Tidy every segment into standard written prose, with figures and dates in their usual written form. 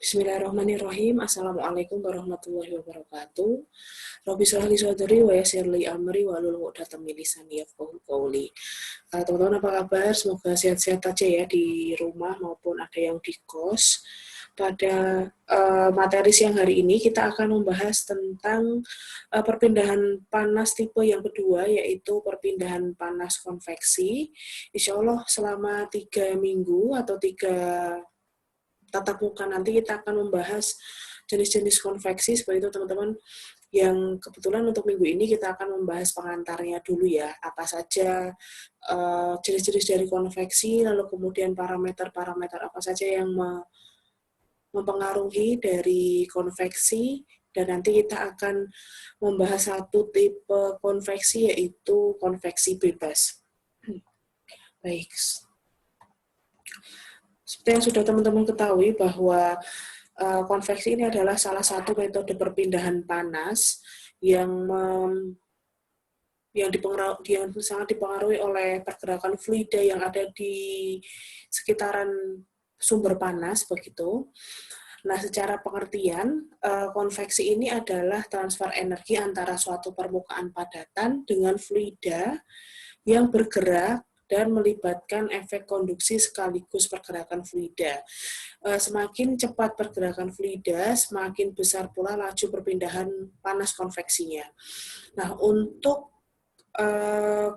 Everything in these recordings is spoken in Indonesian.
Bismillahirrahmanirrahim. Assalamualaikum warahmatullahi wabarakatuh. Rabbi shrah li sadri wa yassir li amri wahlul 'uqdatam min lisani yafqahu qawli. Teman-teman apa kabar? Semoga sehat-sehat aja ya di rumah maupun ada yang di kos. Pada materi siang hari ini kita akan membahas tentang perpindahan panas tipe yang kedua, yaitu perpindahan panas konveksi. Insya Allah selama 3 minggu atau 3 tatap muka nanti kita akan membahas jenis-jenis konveksi. Seperti itu teman-teman, yang kebetulan untuk minggu ini kita akan membahas pengantarnya dulu ya, apa saja jenis-jenis dari konveksi, lalu kemudian parameter-parameter apa saja yang mempengaruhi dari konveksi, dan nanti kita akan membahas satu tipe konveksi, yaitu konveksi bebas. Baik, seperti yang sudah teman-teman ketahui bahwa konveksi ini adalah salah satu metode perpindahan panas yang sangat dipengaruhi oleh pergerakan fluida yang ada di sekitaran sumber panas begitu. Nah, secara pengertian, konveksi ini adalah transfer energi antara suatu permukaan padatan dengan fluida yang bergerak dan melibatkan efek konduksi sekaligus pergerakan fluida. Semakin cepat pergerakan fluida, semakin besar pula laju perpindahan panas konveksinya. Nah, untuk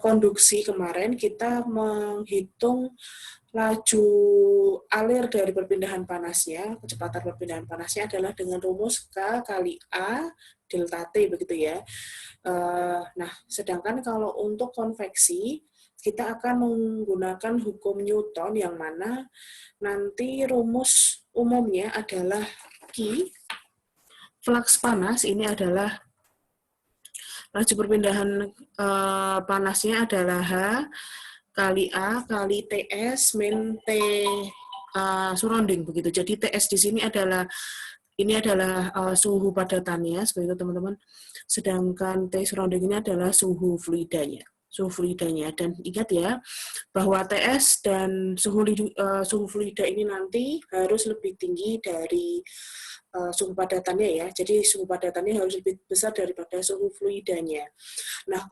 konduksi kemarin kita menghitung laju alir dari perpindahan panasnya, kecepatan perpindahan panasnya adalah dengan rumus K kali A delta T begitu ya. Nah, sedangkan kalau untuk konveksi kita akan menggunakan hukum Newton yang mana nanti rumus umumnya adalah Q, flux panas ini adalah laju perpindahan panasnya adalah H kali A kali TS min T surrounding begitu. Jadi TS di sini adalah suhu padatannya seperti itu teman-teman. Sedangkan T surrounding ini adalah suhu fluidanya. Dan ingat ya bahwa TS dan suhu fluida ini nanti harus lebih tinggi dari suhu padatannya ya. Jadi suhu padatannya harus lebih besar daripada suhu fluidanya. Nah,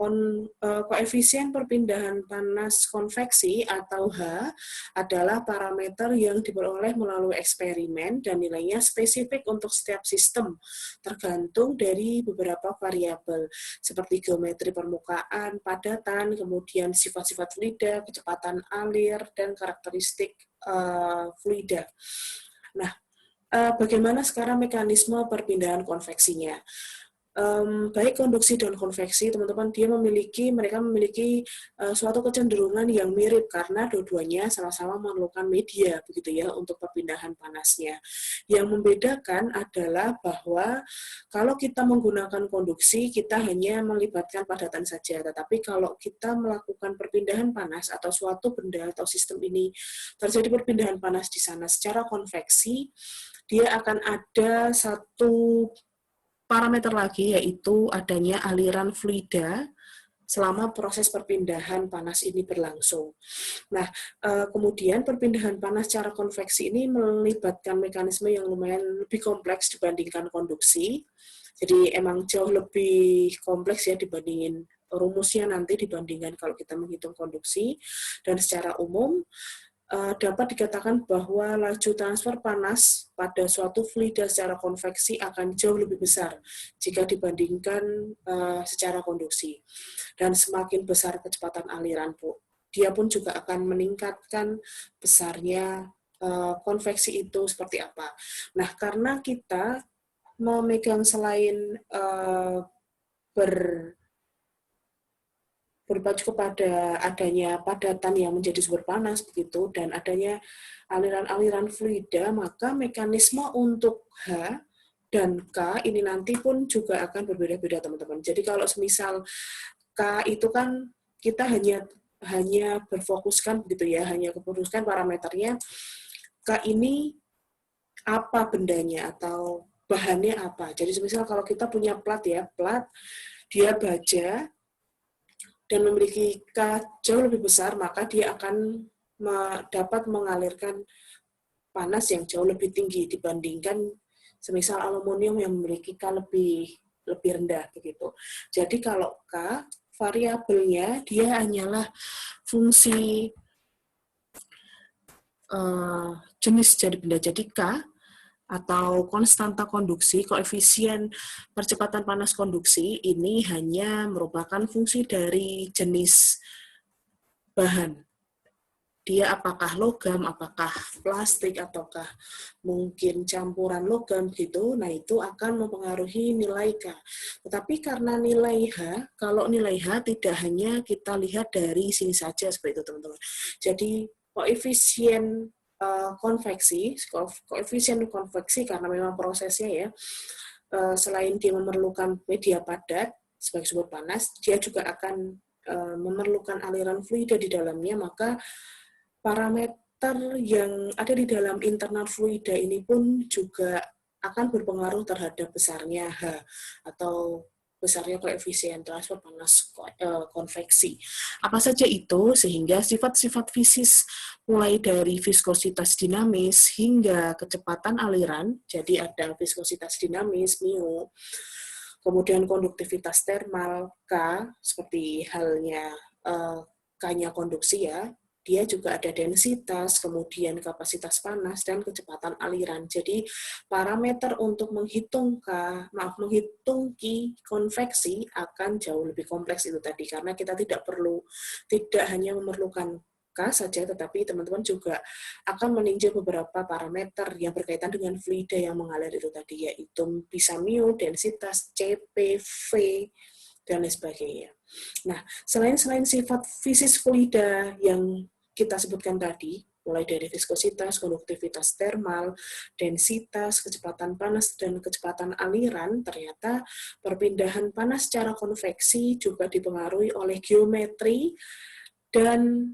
koefisien perpindahan panas konveksi atau H adalah parameter yang diperoleh melalui eksperimen dan nilainya spesifik untuk setiap sistem, tergantung dari beberapa variabel seperti geometri permukaan, padatan, kemudian sifat-sifat fluida, kecepatan alir, dan karakteristik fluida. Nah, bagaimana sekarang mekanisme perpindahan konveksinya? Baik konduksi dan konveksi, teman-teman, mereka memiliki suatu kecenderungan yang mirip karena dua-duanya sama-sama memerlukan media, begitu ya, untuk perpindahan panasnya. Yang membedakan adalah bahwa kalau kita menggunakan konduksi, kita hanya melibatkan padatan saja, tetapi kalau kita melakukan perpindahan panas atau suatu benda atau sistem ini terjadi perpindahan panas di sana secara konveksi, dia akan ada satu parameter lagi, yaitu adanya aliran fluida selama proses perpindahan panas ini berlangsung. Nah, kemudian perpindahan panas secara konveksi ini melibatkan mekanisme yang lumayan lebih kompleks dibandingkan konduksi. Jadi emang jauh lebih kompleks ya dibandingin rumusnya nanti dibandingkan kalau kita menghitung konduksi. Dan secara umum dapat dikatakan bahwa laju transfer panas pada suatu fluida secara konveksi akan jauh lebih besar jika dibandingkan secara konduksi. Dan semakin besar kecepatan aliran, dia pun juga akan meningkatkan besarnya konveksi itu seperti apa. Nah, karena kita memegang selain berpacu kepada adanya padatan yang menjadi sumber panas begitu dan adanya aliran-aliran fluida, maka mekanisme untuk H dan K ini nanti pun juga akan berbeda-beda teman-teman. Jadi kalau semisal K itu kan kita hanya berfokuskan begitu ya, hanya berfokuskan parameternya K ini apa bendanya atau bahannya apa. Jadi semisal kalau kita punya plat ya, dia baja dan memiliki K jauh lebih besar, maka dia akan dapat mengalirkan panas yang jauh lebih tinggi dibandingkan semisal aluminium yang memiliki K lebih rendah begitu. Jadi kalau K variabelnya dia hanyalah fungsi jenis jadi benda. Jadi K atau konstanta konduksi, koefisien percepatan panas konduksi ini hanya merupakan fungsi dari jenis bahan. Dia apakah logam, apakah plastik, ataukah mungkin campuran logam gitu, nah itu akan mempengaruhi nilai K. Tetapi karena nilai H, kalau nilai H tidak hanya kita lihat dari sini saja seperti itu teman-teman. Jadi koefisien konveksi karena memang prosesnya ya, selain dia memerlukan media padat sebagai sumber panas, dia juga akan memerlukan aliran fluida di dalamnya, maka parameter yang ada di dalam internal fluida ini pun juga akan berpengaruh terhadap besarnya H atau besarnya koefisien transfer panas konveksi. Apa saja itu? Sehingga sifat-sifat fisis mulai dari viskositas dinamis hingga kecepatan aliran, jadi ada viskositas dinamis, mu, kemudian konduktivitas termal, K, seperti halnya K-nya konduksi ya, dia juga ada densitas, kemudian kapasitas panas, dan kecepatan aliran. Jadi parameter untuk menghitung Q konveksi akan jauh lebih kompleks itu tadi, karena kita tidak hanya memerlukan K saja, tetapi teman-teman juga akan meninjau beberapa parameter yang berkaitan dengan fluida yang mengalir itu tadi, yaitu bisa mu, densitas, Cp, V, dan lain sebagainya. Nah, selain sifat fisis fluida yang kita sebutkan tadi, mulai dari viskositas, konduktivitas termal, densitas, kecepatan panas, dan kecepatan aliran, ternyata perpindahan panas secara konveksi juga dipengaruhi oleh geometri dan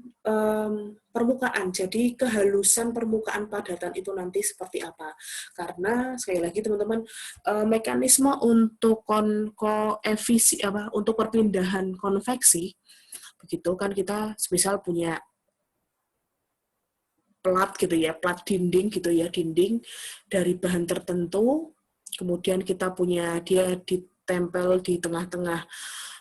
permukaan. Jadi kehalusan permukaan padatan itu nanti seperti apa? Karena sekali lagi teman-teman, mekanisme untuk untuk perpindahan konveksi, begitu kan kita misal punya plat gitu ya, plat dinding gitu ya, dinding dari bahan tertentu, kemudian kita punya dia ditempel di tengah-tengah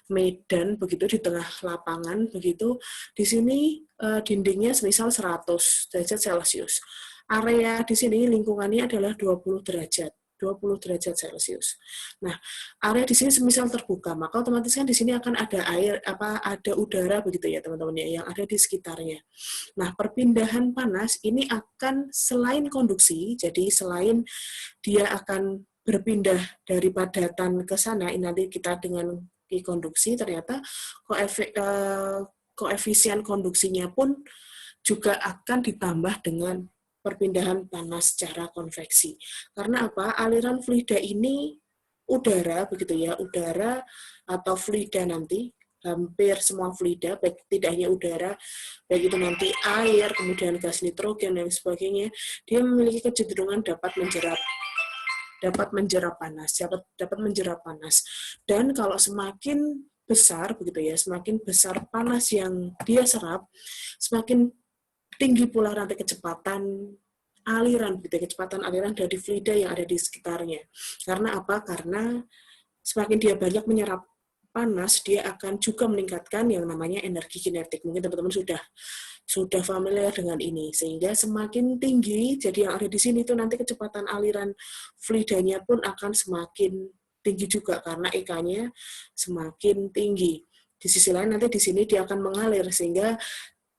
medan begitu, di tengah lapangan begitu. Di sini dindingnya semisal 100 derajat Celcius. Area di sini lingkungannya adalah 20 derajat Celcius. Nah, area di sini semisal terbuka, maka otomatis kan di sini akan ada ada udara begitu ya teman-teman ya, yang ada di sekitarnya. Nah, perpindahan panas ini akan selain konduksi, jadi selain dia akan berpindah dari padatan ke sana, ini nanti kita dengan di konduksi, ternyata koefisien konduksinya pun juga akan ditambah dengan perpindahan panas secara konveksi. Karena apa? Aliran fluida ini udara, begitu ya, udara atau fluida nanti, hampir semua fluida, baik tidak hanya udara, baik itu nanti air, kemudian gas nitrogen, dan sebagainya, dia memiliki kecenderungan dapat menjerap panas. Dan kalau semakin besar begitu ya, semakin besar panas yang dia serap, semakin tinggi pula nanti kecepatan aliran dari fluida yang ada di sekitarnya. Karena apa? Karena semakin dia banyak menyerap panas, dia akan juga meningkatkan yang namanya energi kinetik. Mungkin teman-teman sudah familiar dengan ini, sehingga semakin tinggi, jadi yang ada di sini itu nanti kecepatan aliran fluidanya pun akan semakin tinggi juga, karena EK-nya semakin tinggi. Di sisi lain nanti di sini dia akan mengalir, sehingga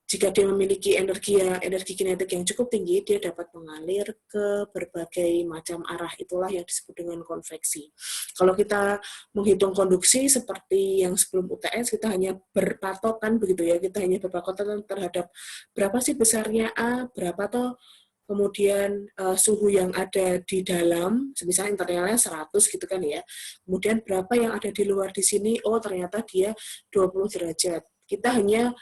jika dia memiliki energi kinetik yang cukup tinggi, dia dapat mengalir ke berbagai macam arah. Itulah yang disebut dengan konveksi. Kalau kita menghitung konduksi seperti yang sebelum UTS, kita hanya berpatokan begitu ya, kita hanya berpatokan terhadap berapa sih besarnya A, berapa toh kemudian suhu yang ada di dalam, misalnya internalnya 100 gitu kan ya. Kemudian berapa yang ada di luar di sini? Oh, ternyata dia 20 derajat. Kita hanya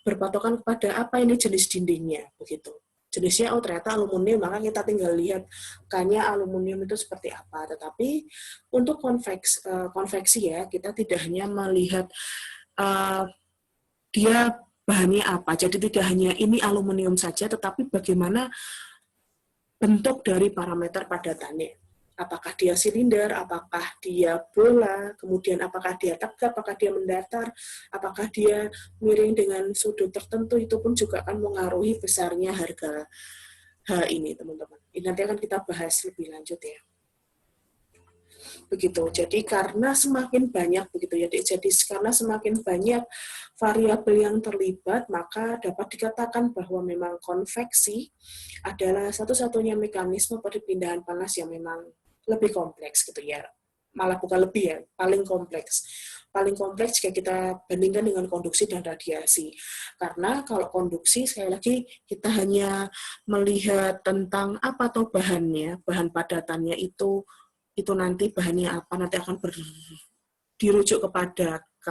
berpatokan kepada apa ini jenis dindingnya begitu. Jenisnya oh ternyata aluminium, maka kita tinggal lihat K-nya aluminium itu seperti apa. Tetapi untuk konveksi ya, kita tidak hanya melihat dia bahannya apa. Jadi tidak hanya ini aluminium saja, tetapi bagaimana bentuk dari parameter padatannya. Apakah dia silinder, apakah dia bola, kemudian apakah dia tegak, apakah dia mendatar, apakah dia miring dengan sudut tertentu, itu pun juga akan mengaruhi besarnya harga H ini, teman-teman. Ini nanti akan kita bahas lebih lanjut ya. Begitu. Jadi karena semakin banyak begitu ya, jadi karena semakin banyak variabel yang terlibat, maka dapat dikatakan bahwa memang konveksi adalah satu-satunya mekanisme perpindahan panas yang memang lebih kompleks gitu ya. Malah bukan lebih ya, paling kompleks. Paling kompleks jika kita bandingkan dengan konduksi dan radiasi. Karena kalau konduksi, sekali lagi, kita hanya melihat tentang apa atau bahannya, bahan padatannya itu nanti bahannya apa, nanti akan dirujuk kepada K,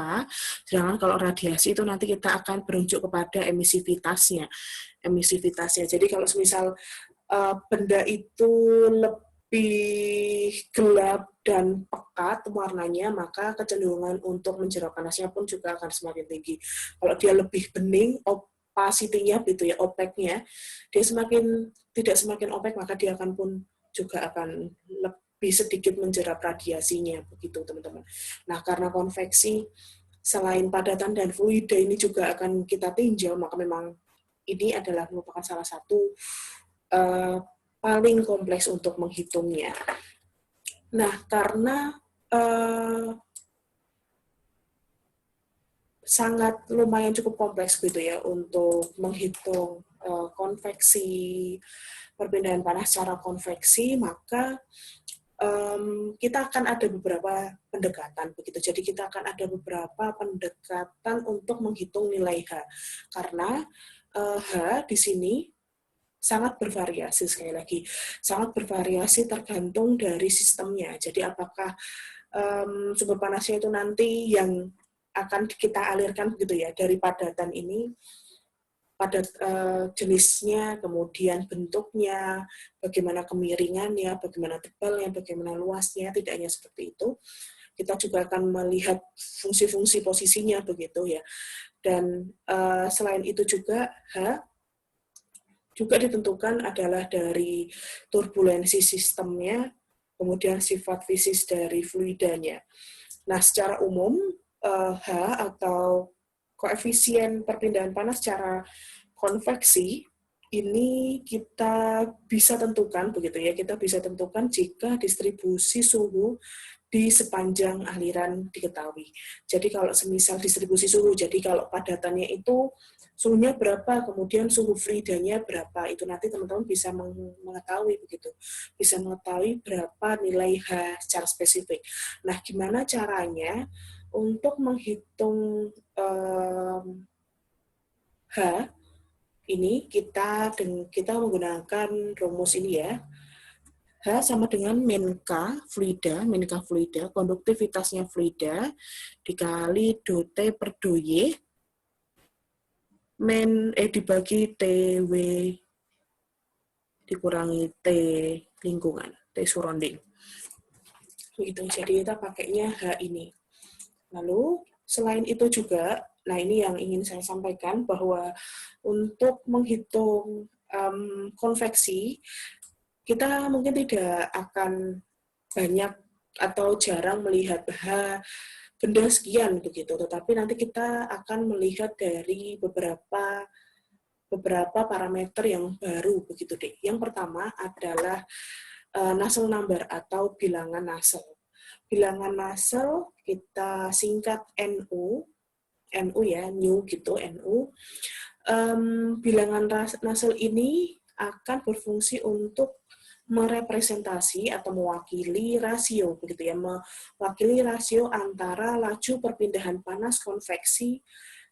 sedangkan kalau radiasi itu nanti kita akan berujuk kepada emisivitasnya. Jadi kalau misal benda itu lebih gelap dan pekat warnanya, maka kecenderungan untuk menjerap panasnya pun juga akan semakin tinggi. Kalau dia lebih bening, opacity-nya gitu ya, opeknya, dia tidak semakin opek, maka dia akan pun juga akan lebih sedikit menjerap radiasinya, begitu teman-teman. Nah, karena konveksi selain padatan dan fluida ini juga akan kita tinjau, maka memang ini adalah merupakan salah satu paling kompleks untuk menghitungnya. Nah, karena sangat lumayan cukup kompleks gitu ya untuk menghitung konveksi, perpindahan panas secara konveksi, maka kita akan ada beberapa pendekatan begitu. Jadi kita akan ada beberapa pendekatan untuk menghitung nilai H. Karena H di sini sangat bervariasi, sekali lagi. Sangat bervariasi tergantung dari sistemnya. Jadi apakah sumber panasnya itu nanti yang akan kita alirkan begitu ya dari padatan ini, pada jenisnya, kemudian bentuknya, bagaimana kemiringannya, bagaimana tebalnya, bagaimana luasnya, tidak hanya seperti itu. Kita juga akan melihat fungsi-fungsi posisinya begitu ya. Dan selain itu juga H juga ditentukan adalah dari turbulensi sistemnya, kemudian sifat fisis dari fluidanya. Nah, secara umum H atau koefisien perpindahan panas secara konveksi ini kita bisa tentukan begitu ya, kita bisa tentukan jika distribusi suhu di sepanjang aliran diketahui. Jadi kalau semisal distribusi suhu, jadi kalau padatannya itu suhunya berapa, kemudian suhu fluidanya berapa, itu nanti teman-teman bisa mengetahui begitu, bisa mengetahui berapa nilai H secara spesifik. Nah, gimana caranya untuk menghitung H ini kita menggunakan rumus ini ya. H sama dengan min K fluida, konduktivitasnya fluida dikali do T per do Y dibagi TW dikurangi T lingkungan, T surrounding. Gitu. Jadi kita pakainya H ini. Lalu selain itu juga, nah ini yang ingin saya sampaikan bahwa untuk menghitung konveksi, kita mungkin tidak akan banyak atau jarang melihat benda sekian begitu, tetapi nanti kita akan melihat dari beberapa parameter yang baru begitu deh. Yang pertama adalah Nusselt number atau bilangan Nusselt. Bilangan Nusselt kita singkat NU ya, new gitu, NU. Bilangan Nusselt ini akan berfungsi untuk merepresentasi atau mewakili rasio begitu ya, mewakili rasio antara laju perpindahan panas konveksi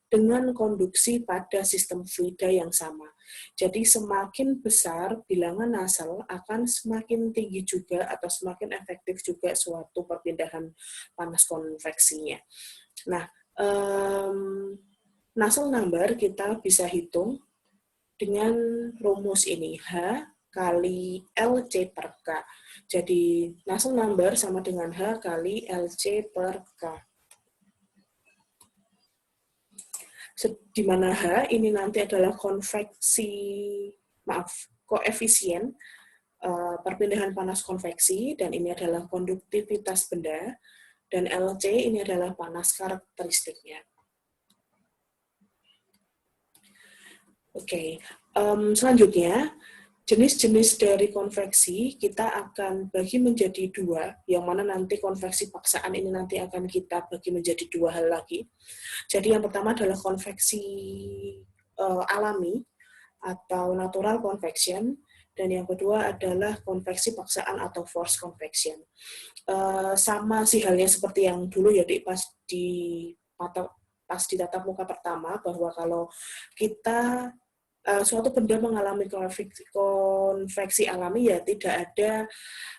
dengan konduksi pada sistem fluida yang sama. Jadi semakin besar bilangan Nusselt akan semakin tinggi juga atau semakin efektif juga suatu perpindahan panas konveksinya. Nah, Nusselt number kita bisa hitung dengan rumus ini, H kali LC per K. Jadi Nusselt number sama dengan H kali LC per K. Di mana H ini nanti adalah koefisien perpindahan panas konveksi, dan ini adalah konduktivitas benda, dan LC ini adalah panas karakteristiknya. Oke, selanjutnya, jenis-jenis dari konveksi kita akan bagi menjadi dua, yang mana nanti konveksi paksaan ini nanti akan kita bagi menjadi dua hal lagi. Jadi yang pertama adalah konveksi alami atau natural convection, dan yang kedua adalah konveksi paksaan atau forced convection. Sama sih halnya seperti yang dulu ya pas di tatap muka pertama, bahwa kalau kita suatu benda mengalami konveksi alami, ya tidak ada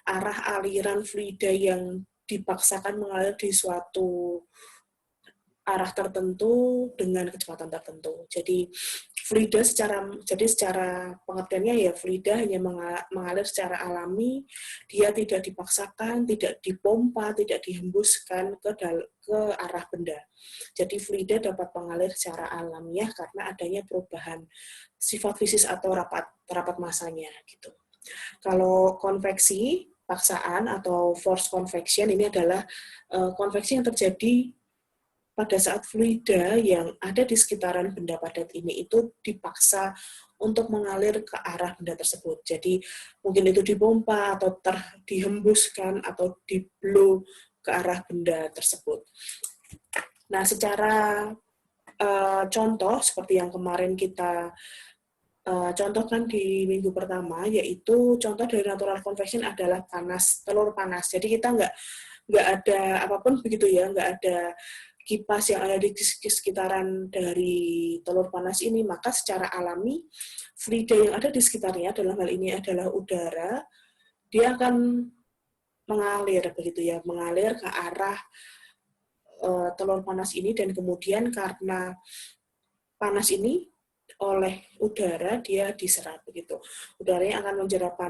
arah aliran fluida yang dipaksakan mengalir di suatu arah tertentu dengan kecepatan tertentu. Jadi fluida secara pengertiannya ya, fluida hanya mengalir secara alami, dia tidak dipaksakan, tidak dipompa, tidak dihembuskan ke arah benda. Jadi fluida dapat mengalir secara alamiah karena adanya perubahan sifat fisis atau rapat masanya gitu. Kalau konveksi paksaan atau forced convection ini adalah konveksi yang terjadi pada saat fluida yang ada di sekitaran benda padat ini itu dipaksa untuk mengalir ke arah benda tersebut. Jadi mungkin itu dipompa atau dihembuskan atau diblow ke arah benda tersebut. Nah, secara contoh seperti yang kemarin kita contohkan di minggu pertama, yaitu contoh dari natural convection adalah telur panas. Jadi kita nggak ada apapun begitu ya, nggak ada kipas yang ada di sekitaran dari telur panas ini, maka secara alami fluida yang ada di sekitarnya, dalam hal ini adalah udara, dia akan mengalir begitu ya, mengalir ke arah telur panas ini, dan kemudian karena panas ini oleh udara dia diserap begitu. Udaranya akan menyerap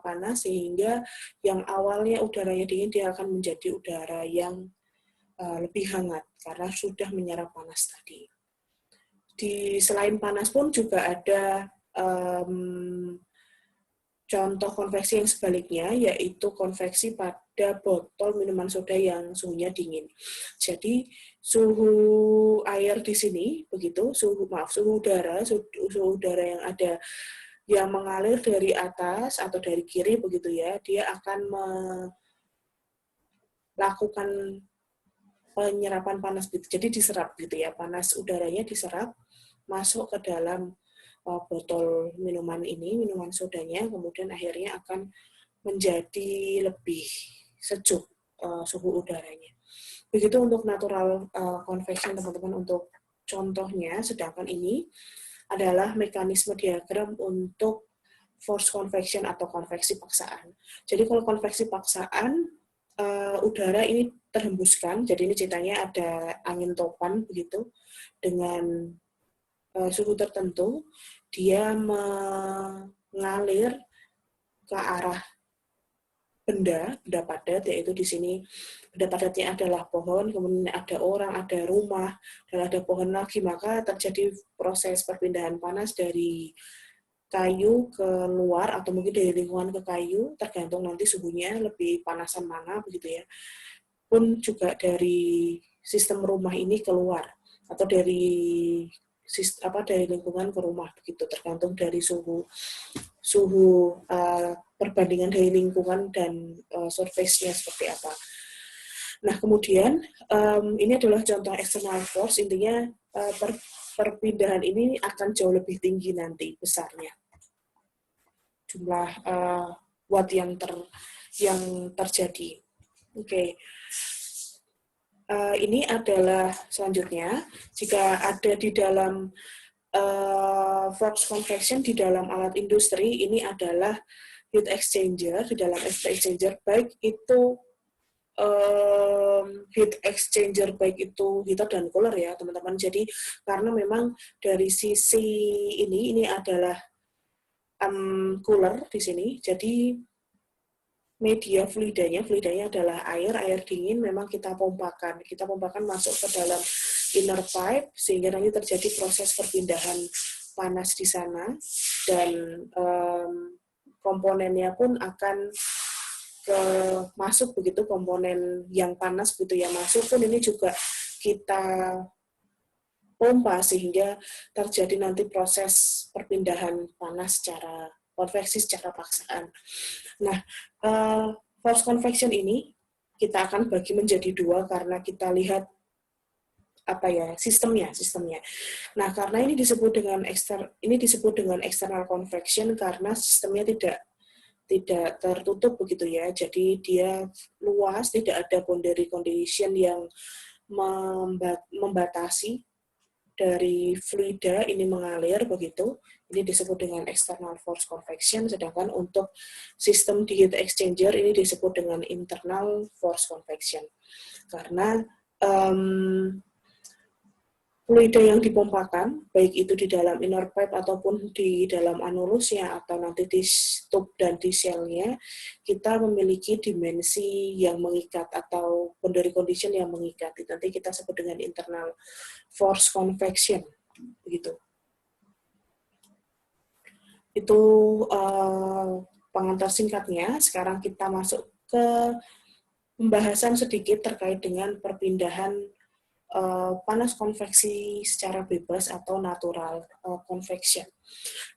panas sehingga yang awalnya udaranya dingin dia akan menjadi udara yang lebih hangat karena sudah menyerap panas tadi. Selain panas pun juga ada contoh konveksi yang sebaliknya, yaitu konveksi pada botol minuman soda yang suhunya dingin. Jadi suhu air di sini begitu, suhu udara yang ada yang mengalir dari atas atau dari kiri begitu ya, dia akan melakukan penyerapan panas gitu. Jadi diserap gitu ya, panas udaranya diserap masuk ke dalam botol minuman sodanya, kemudian akhirnya akan menjadi lebih sejuk suhu udaranya. Begitu untuk natural convection teman-teman untuk contohnya, sedangkan ini adalah mekanisme diagram untuk forced convection atau konveksi paksaan. Jadi kalau konveksi paksaan, udara ini terhembuskan, jadi ini ceritanya ada angin topan begitu, dengan suhu tertentu, dia mengalir ke arah benda padat, yaitu di sini benda padatnya adalah pohon, kemudian ada orang, ada rumah, dan ada pohon lagi, maka terjadi proses perpindahan panas dari kayu ke luar atau mungkin dari lingkungan ke kayu, tergantung nanti suhunya lebih panasan mana begitu ya. Pun juga dari sistem rumah ini keluar atau dari lingkungan ke rumah begitu, tergantung dari suhu perbandingan dari lingkungan dan surface-nya seperti apa. Nah, kemudian ini adalah contoh external force, intinya perpindahan ini akan jauh lebih tinggi nanti besarnya. Jumlah watt yang terjadi. Oke. Ini adalah selanjutnya, jika ada di dalam forced convection di dalam alat industri, ini adalah heat exchanger, di dalam heat exchanger baik itu heater dan cooler ya teman-teman. Jadi karena memang dari sisi ini adalah cooler di sini, jadi media fluidanya adalah air dingin, memang kita pompakan masuk ke dalam inner pipe sehingga nanti terjadi proses perpindahan panas di sana, dan komponennya pun akan masuk begitu, komponen yang panas begitu ya masuk pun ini juga kita pompa sehingga terjadi nanti proses perpindahan panas secara konveksi secara paksaan. Nah, force convection ini kita akan bagi menjadi dua karena kita lihat sistemnya. Nah, karena ini disebut dengan external convection karena sistemnya tidak tertutup begitu ya. Jadi dia luas, tidak ada boundary condition yang membatasi dari fluida ini mengalir begitu. Ini disebut dengan external force convection, sedangkan untuk sistem di heat exchanger ini disebut dengan internal force convection. Karena fluida yang dipompakan, baik itu di dalam inner pipe ataupun di dalam anulusnya atau nanti di tube dan di shell-nya, kita memiliki dimensi yang mengikat atau boundary condition yang mengikat. Nanti kita sebut dengan internal force convection, begitu. Itu pengantar singkatnya. Sekarang kita masuk ke pembahasan sedikit terkait dengan perpindahan panas konveksi secara bebas atau natural convection.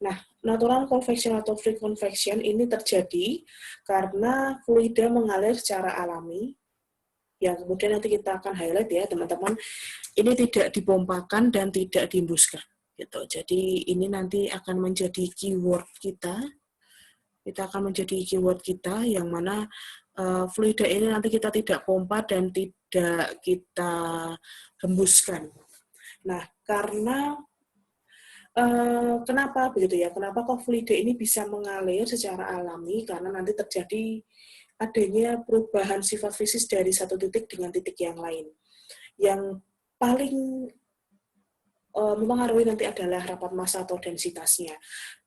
Nah, natural convection atau free convection ini terjadi karena fluida mengalir secara alami, yang kemudian nanti kita akan highlight ya teman-teman, ini tidak dipompakan dan tidak dihembuskan. Gitu. Jadi ini nanti akan menjadi keyword kita. Kita akan menjadi keyword kita yang mana fluida ini nanti kita tidak pompa dan tidak kita hembuskan. Nah, karena kenapa begitu ya? Kenapa kok fluida ini bisa mengalir secara alami? Karena nanti terjadi adanya perubahan sifat fisik dari satu titik dengan titik yang lain. Yang paling mempengaruhi nanti adalah rapat massa atau densitasnya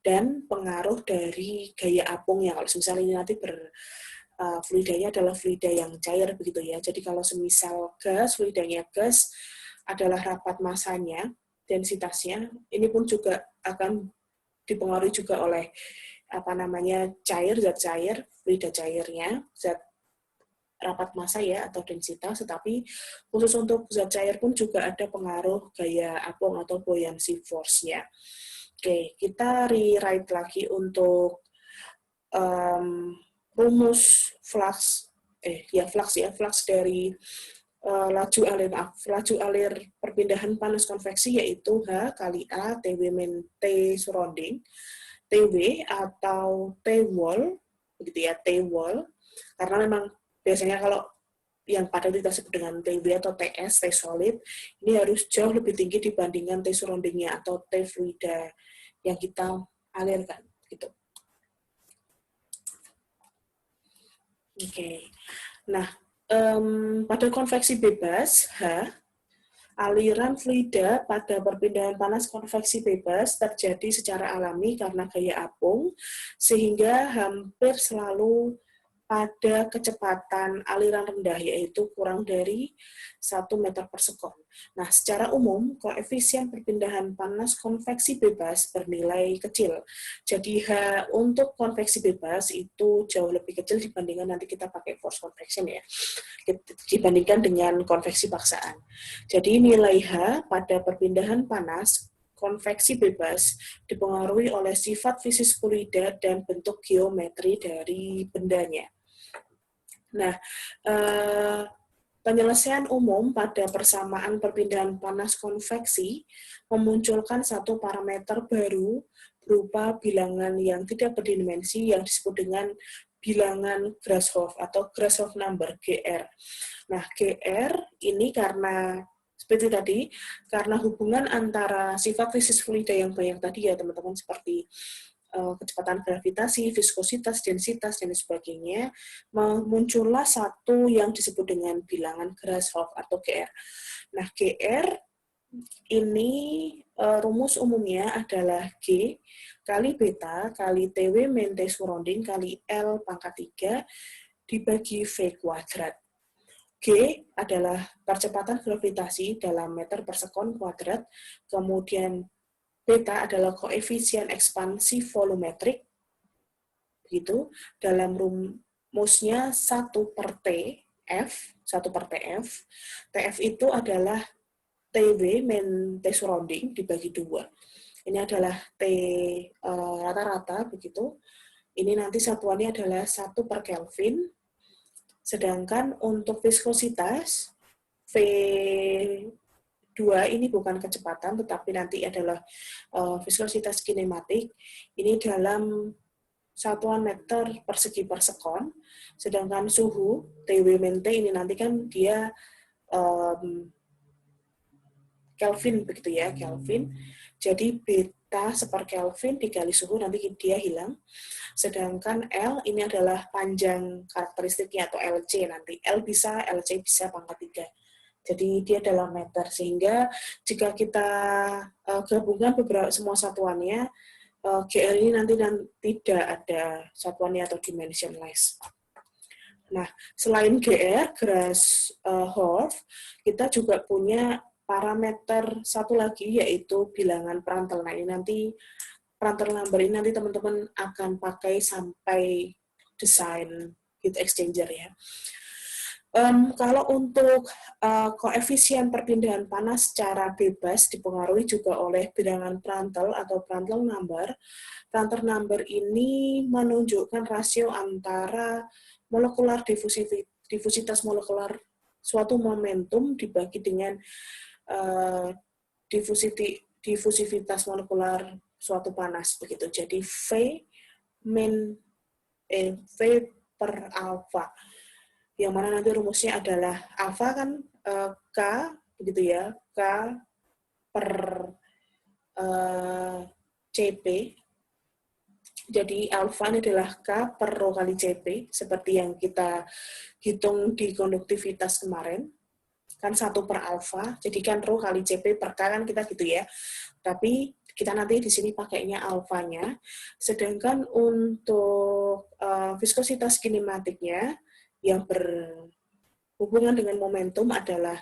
dan pengaruh dari gaya apung yang kalau misalnya ini nanti fluidanya adalah fluida yang cair begitu ya. Jadi kalau semisal gas, fluidanya gas adalah rapat massanya, densitasnya, ini pun juga akan dipengaruhi juga oleh cair, zat cair, fluida cairnya, zat rapat massa ya atau densitas, tetapi khusus untuk zat cair pun juga ada pengaruh gaya apung atau buoyancy force-nya. Oke, kita rewrite lagi untuk rumus flux dari laju alir perpindahan panas konveksi yaitu H kali A TW min T surrounding, TW atau T wall, begitu ya, T wall, karena memang biasanya kalau yang padat kita sebut dengan TW atau TS, T solid, ini harus jauh lebih tinggi dibandingkan T surrounding-nya atau T fluida yang kita alirkan, gitu. Oke. Nah, pada konveksi bebas, H, aliran fluida pada perpindahan panas konveksi bebas terjadi secara alami karena gaya apung, sehingga hampir selalu pada kecepatan aliran rendah, yaitu kurang dari 1 meter per sekon. Nah, secara umum, koefisien perpindahan panas konveksi bebas bernilai kecil. Jadi, H untuk konveksi bebas itu jauh lebih kecil dibandingkan nanti kita pakai force convection ya, dibandingkan dengan konveksi paksaan. Jadi, nilai H pada perpindahan panas konveksi bebas dipengaruhi oleh sifat fisik fluida dan bentuk geometri dari bendanya. Nah, penyelesaian umum pada persamaan perpindahan panas konveksi memunculkan satu parameter baru berupa bilangan yang tidak berdimensi yang disebut dengan bilangan Grashof atau Grashof number, GR. Nah, GR ini karena seperti tadi, karena hubungan antara sifat fisik fluida yang banyak tadi ya teman-teman, seperti kecepatan gravitasi, viskositas, densitas, dan sebagainya, muncullah satu yang disebut dengan bilangan Grashof atau GR. Nah, GR ini rumus umumnya adalah G kali beta kali TW min T surrounding kali L pangkat 3 dibagi V kuadrat. G adalah percepatan gravitasi dalam meter per sekon kuadrat, kemudian beta adalah koefisien ekspansi volumetrik, begitu. Dalam rumusnya 1/TF. TF itu adalah TW main T surrounding dibagi 2. Ini adalah T rata-rata begitu. Ini nanti satuannya adalah 1/Kelvin. Sedangkan untuk viskositas V2 ini bukan kecepatan, tetapi nanti adalah viskositas kinematik. Ini dalam satuan meter persegi per sekon. Sedangkan suhu TW min T ini nanti kan dia Kelvin begitu ya, Kelvin. Jadi beta seperkelvin dikali suhu nanti dia hilang. Sedangkan L ini adalah panjang karakteristiknya atau LC nanti. L bisa, LC bisa pangkat 3. Jadi dia dalam meter, sehingga jika kita gabungkan beberapa semua satuannya, GR ini nanti tidak ada satuannya atau dimensionless. Nah, selain GR, Grashof, kita juga punya parameter satu lagi, yaitu bilangan Prandtl. Nah, ini nanti Prandtl number ini nanti teman-teman akan pakai sampai desain heat exchanger ya. Kalau untuk koefisien perpindahan panas secara bebas dipengaruhi juga oleh bilangan Prandtl atau Prandtl number. Prandtl number ini menunjukkan rasio antara molekular difusitas molekular suatu momentum dibagi dengan difusivitas molekular suatu panas begitu. Jadi V per alfa. Yang mana nanti rumusnya adalah alfa kan K begitu ya, K per CP. Jadi alfa ini adalah K per rho kali CP, seperti yang kita hitung di konduktivitas kemarin. Kan 1 per alfa, jadi kan rho kali CP per K kan kita gitu ya. Tapi kita nanti di sini pakainya alfanya. Sedangkan untuk viskositas kinematiknya yang berhubungan dengan momentum adalah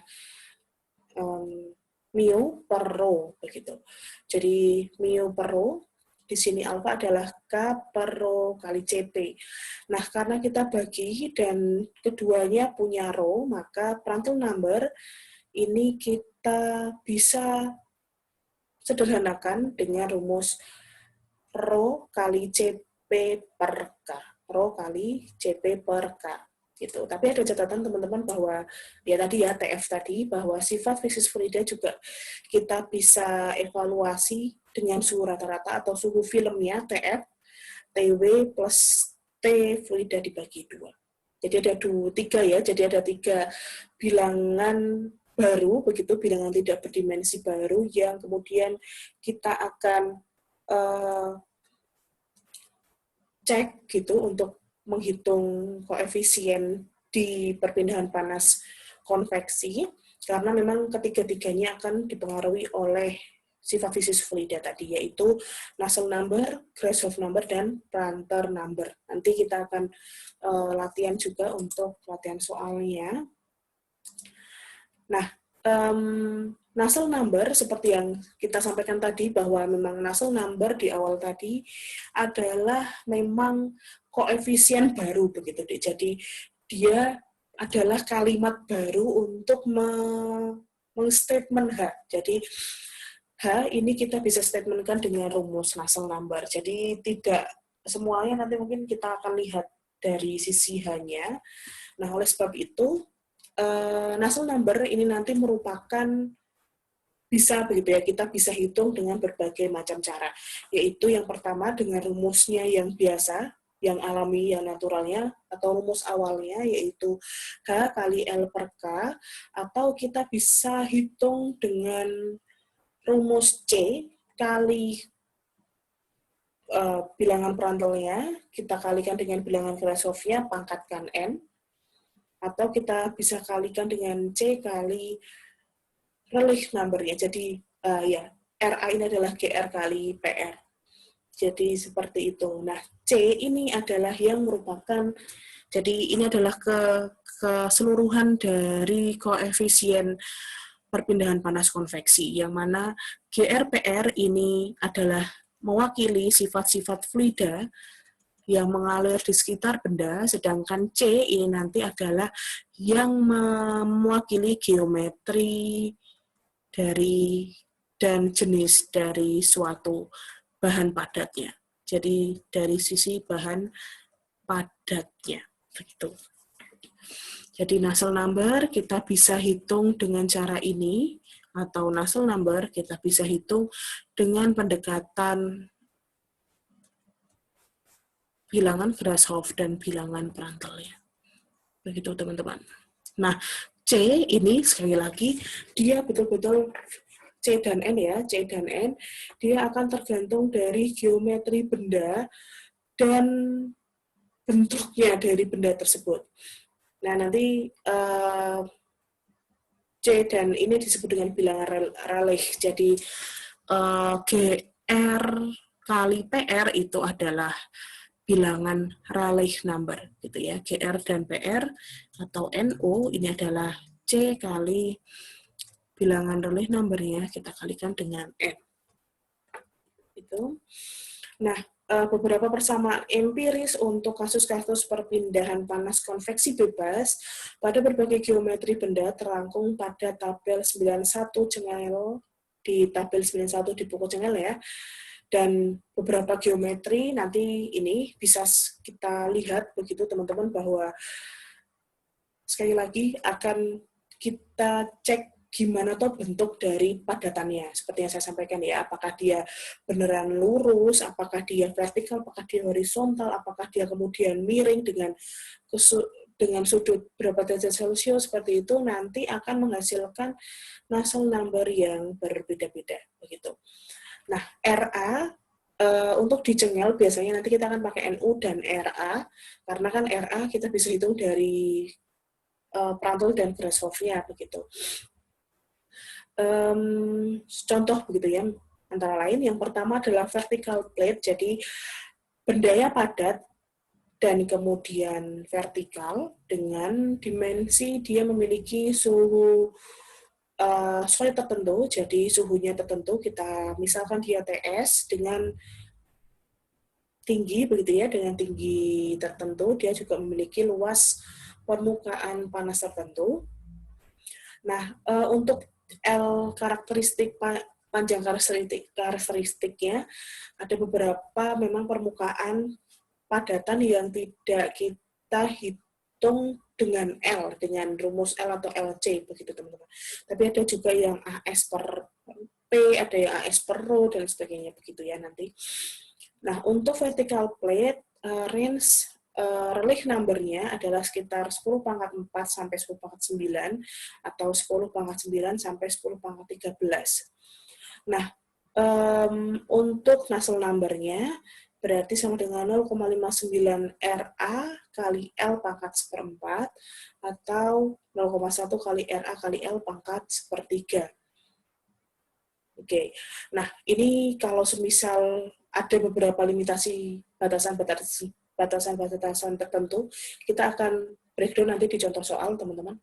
mu per rho begitu. Jadi mu per rho di sini alfa adalah K per rho kali CP. Nah, karena kita bagi dan keduanya punya rho, maka Prandtl number ini kita bisa sederhanakan dengan rumus rho kali CP per K. Rho kali CP per K. Gitu. Tapi ada catatan teman-teman bahwa ya tadi ya TF tadi, bahwa sifat fisis fluida juga kita bisa evaluasi dengan suhu rata-rata atau suhu filmnya TF, TW plus T fluida dibagi 2. Jadi ada 3 ya, jadi ada 3 bilangan baru, begitu bilangan tidak berdimensi baru yang kemudian kita akan cek gitu untuk menghitung koefisien di perpindahan panas konveksi, karena memang ketiga-tiganya akan dipengaruhi oleh sifat fisis fluida tadi, yaitu Nusselt number, Grashof number, dan Prandtl number. Nanti kita akan latihan juga untuk latihan soalnya. Nah, Nusselt number seperti yang kita sampaikan tadi, bahwa memang Nusselt number di awal tadi adalah memang koefisien baru begitu deh. Jadi dia adalah kalimat baru untuk mengstatement H. Jadi H ini kita bisa statementkan dengan rumus Nusselt number. Jadi tidak semuanya nanti mungkin kita akan lihat dari sisi H-nya. Nah, oleh sebab itu Nusselt number ini nanti merupakan bisa begitu ya, kita bisa hitung dengan berbagai macam cara. Yaitu yang pertama dengan rumusnya yang biasa, yang alami, yang naturalnya, atau rumus awalnya yaitu H kali L per K, atau kita bisa hitung dengan rumus C kali bilangan Prandtl-nya, kita kalikan dengan bilangan Grashofnya, pangkatkan N, atau kita bisa kalikan dengan C kali Rayleigh number-nya. Jadi ya, RA ini adalah GR kali PR. Jadi seperti itu. Nah, C ini adalah yang merupakan, jadi ini adalah keseluruhan dari koefisien perpindahan panas konveksi, yang mana GRPR ini adalah mewakili sifat-sifat fluida yang mengalir di sekitar benda, sedangkan C ini nanti adalah yang mewakili geometri dari dan jenis dari suatu bahan padatnya. Jadi dari sisi bahan padatnya, begitu. Jadi Nusselt number kita bisa hitung dengan cara ini, atau Nusselt number kita bisa hitung dengan pendekatan bilangan Grashof dan bilangan Prandtl ya. Begitu teman-teman. Nah, C ini sekali lagi dia betul-betul C dan N ya, C dan N dia akan tergantung dari geometri benda dan bentuknya dari benda tersebut. Nah, nanti C dan ini disebut dengan bilangan Rayleigh. Jadi GR kali PR itu adalah bilangan Rayleigh number gitu ya. GR dan PR atau NO ini adalah C kali bilangan Rayleigh number-nya kita kalikan dengan N. Itu. Nah, beberapa persamaan empiris untuk kasus-kasus perpindahan panas konveksi bebas pada berbagai geometri benda terangkum pada tabel 91 Cengel di tabel 91 di buku Cengel ya. Dan beberapa geometri nanti ini bisa kita lihat begitu teman-teman bahwa sekali lagi akan kita cek gimana tuh bentuk dari padatannya. Seperti yang saya sampaikan ya, apakah dia beneran lurus, apakah dia vertikal, apakah dia horizontal, apakah dia kemudian miring dengan sudut berapa derajat Celcius seperti itu, nanti akan menghasilkan Nusselt number yang berbeda-beda begitu. Nah, RA untuk di Cengel biasanya nanti kita akan pakai NU dan RA, karena kan RA kita bisa hitung dari Prandtl dan Grashof-nya begitu. Contoh begitu ya, antara lain yang pertama adalah vertical plate, jadi bendanya padat dan kemudian vertikal dengan dimensi dia memiliki suhu solid tertentu, jadi suhunya tertentu, kita misalkan dia TS dengan tinggi begitu ya, dengan tinggi tertentu, dia juga memiliki luas permukaan panas tertentu. Nah, untuk L karakteristik panjang karakteristiknya ada beberapa memang permukaan padatan yang tidak kita hitung dengan L, dengan rumus L atau LC begitu teman-teman. Tapi ada juga yang AS per P, ada yang AS per rho dan sebagainya begitu ya nanti. Nah, untuk vertical plate range Rayleigh number-nya adalah sekitar 10 pangkat 4 sampai 10 pangkat 9 atau 10 pangkat 9 sampai 10 pangkat 13. Nah, untuk Nusselt number-nya berarti sama dengan 0,59 RA kali L pangkat seperempat atau 0,1 kali RA kali L pangkat sepertiga. Oke, nah ini kalau semisal ada beberapa limitasi batasan-batasan tertentu, kita akan breakdown nanti di contoh soal, teman-teman.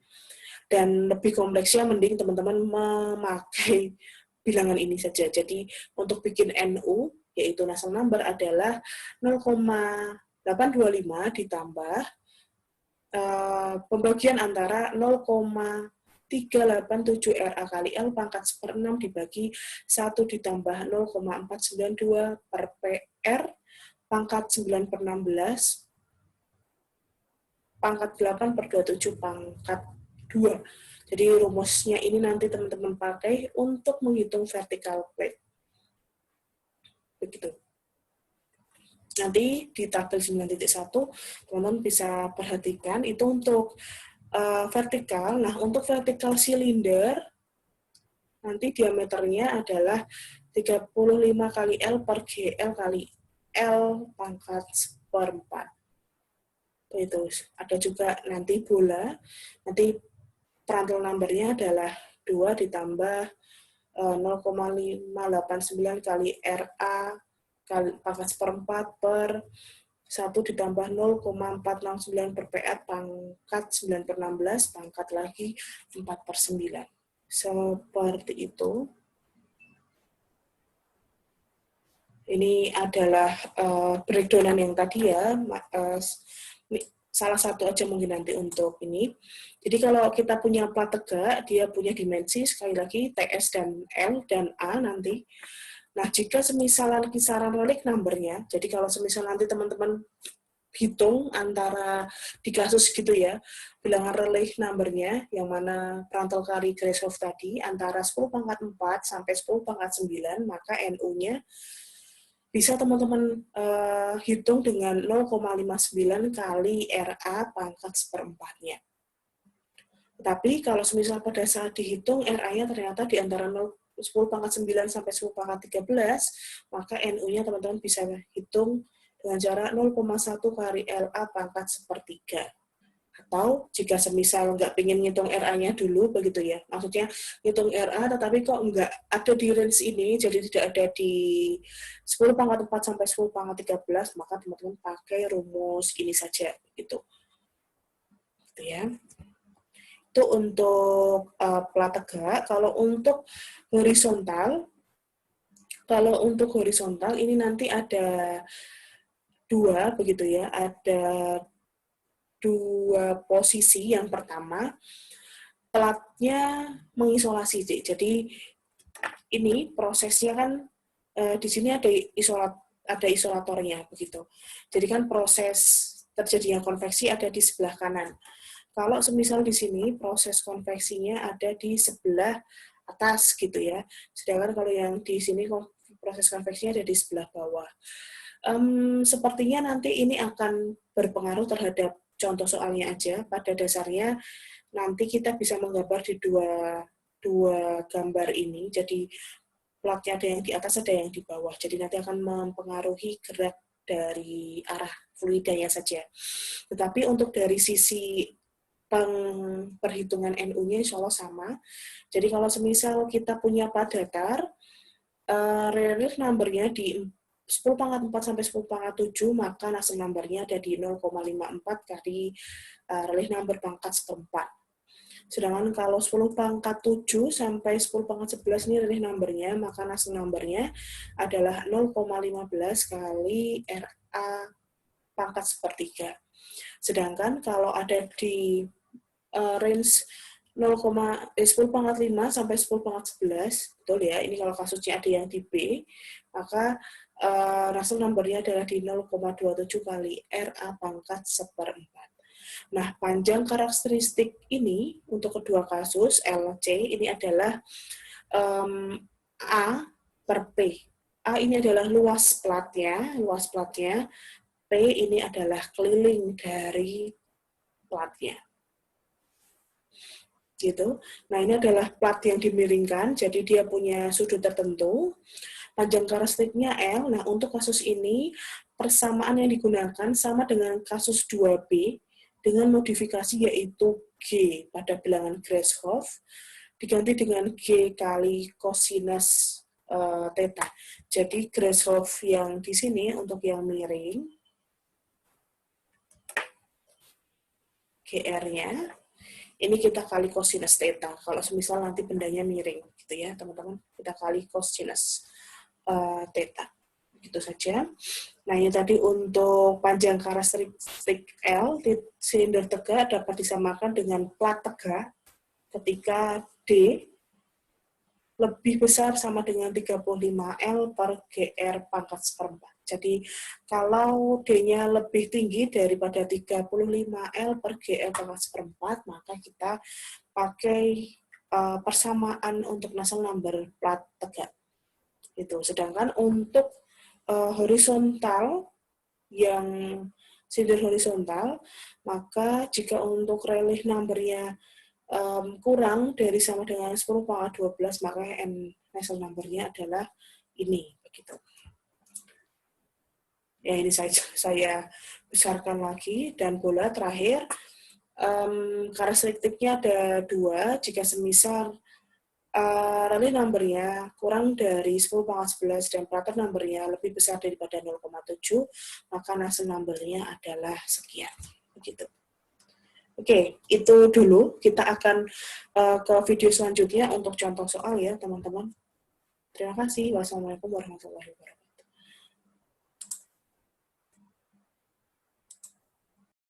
Dan lebih kompleksnya, mending teman-teman memakai bilangan ini saja. Jadi, untuk bikin NU, yaitu Nusselt number, adalah 0,825 ditambah pembagian antara 0,387 RA kali L pangkat seperenam dibagi 1 ditambah 0,492 per PR pangkat 9 per 16 pangkat 8 per 27 pangkat 2. Jadi rumusnya ini nanti teman-teman pakai untuk menghitung vertical plate. Begitu. Nanti di tabel 9.1 teman-teman bisa perhatikan itu untuk vertikal. Nah, untuk vertikal silinder nanti diameternya adalah 35 kali L per GL kali L pangkat seperempat. Itu ada juga nanti bola, nanti Prandtl number-nya adalah 2 ditambah 0,589 kali RA kali pangkat seperempat per 1 ditambah 0,469 per PR pangkat 9 per 16 pangkat lagi 4 per 9. Seperti itu. Ini adalah breakdownan yang tadi ya, salah satu aja mungkin nanti untuk ini. Jadi kalau kita punya plat tegak, dia punya dimensi, sekali lagi, TS dan L dan A nanti. Nah, jika semisalan kisaran relief number-nya, jadi kalau semisal nanti teman-teman hitung antara di kasus gitu ya, bilangan relief number-nya, yang mana Prandtl kali Grashof tadi, antara 10 pangkat 4 sampai 10 pangkat 9, maka NU-nya bisa teman-teman hitung dengan 0,59 kali RA pangkat seperempatnya. Tapi kalau semisal pada saat dihitung RA-nya ternyata di antara 10 pangkat 9 sampai 10 pangkat 13, maka NU-nya teman-teman bisa hitung dengan cara 0,1 kali LA pangkat sepertiga. Atau jika semisal nggak pengen ngitung RA-nya dulu, begitu ya. Maksudnya ngitung RA, tetapi kok nggak ada di range ini, jadi tidak ada di 10 pangkat 4 sampai 10 pangkat 13, maka teman-teman pakai rumus ini saja. Gitu ya. Itu untuk plat tegak. Kalau untuk horizontal ini nanti ada dua, begitu ya. Ada dua posisi. Yang pertama, platnya mengisolasi. Jadi ini prosesnya kan di sini ada isolatornya begitu. Jadi kan proses terjadinya konveksi ada di sebelah kanan. Kalau semisal di sini proses konveksinya ada di sebelah atas gitu ya. Sedangkan kalau yang di sini proses konveksinya ada di sebelah bawah. Sepertinya nanti ini akan berpengaruh terhadap contoh soalnya aja. Pada dasarnya nanti kita bisa menggambar di dua gambar ini. Jadi platnya ada yang di atas, ada yang di bawah. Jadi nanti akan mempengaruhi gerak dari arah fluidanya saja. Tetapi untuk dari sisi perhitungan NU-nya insya Allah sama. Jadi kalau semisal kita punya plat datar, relief number-nya di 10 pangkat 4 sampai 10 pangkat 7, maka Nusselt number-nya ada di 0,54 kali relief number pangkat seperempat. Sedangkan kalau 10 pangkat 7 sampai 10 pangkat 11 ini relief number-nya, maka Nusselt number-nya adalah 0,15 kali RA pangkat sepertiga. Sedangkan kalau ada di range 10 pangkat 5 sampai 10 pangkat 11, betul ya, ini kalau kasusnya ada yang di B, maka Nusselt number-nya adalah di 0,27 kali RA pangkat seperempat. Nah, panjang karakteristik ini untuk kedua kasus LC ini adalah A per P. A ini adalah luas platnya, P ini adalah keliling dari platnya. Gitu. Nah, ini adalah plat yang dimiringkan, jadi dia punya sudut tertentu. Panjang karakteristiknya L. Nah, untuk kasus ini, persamaan yang digunakan sama dengan kasus 2B, dengan modifikasi yaitu G pada bilangan Grashof, diganti dengan G kali kosinus theta. Jadi, Grashof yang di sini, untuk yang miring, GR-nya, ini kita kali kosinus theta. Kalau semisal nanti bendanya miring, gitu ya, teman-teman. Kita kali kosinus theta. Begitu saja. Nah, ini tadi untuk panjang karakteristik L di silinder tegak dapat disamakan dengan plat tegak ketika D lebih besar sama dengan 35 L per GR pangkat seperempat. Jadi, kalau D-nya lebih tinggi daripada 35 L per GR pangkat seperempat, maka kita pakai persamaan untuk Nusselt number plat tegak. Itu. Sedangkan untuk horizontal, yang silinder horizontal, maka jika untuk relief number-nya kurang dari sama dengan 10 pangkat 12, maka Nusselt number-nya adalah ini. Begitu. Ya, ini saya besarkan lagi, dan bola terakhir, karakteristiknya ada dua. Jika semisal relief number-nya kurang dari 10 pangkat 11 dan Prandtl number-nya lebih besar daripada 0,7, maka Nusselt number-nya adalah sekian. Begitu. Oke, itu dulu. Kita akan ke video selanjutnya untuk contoh soal ya, teman-teman. Terima kasih. Wassalamualaikum warahmatullahi wabarakatuh.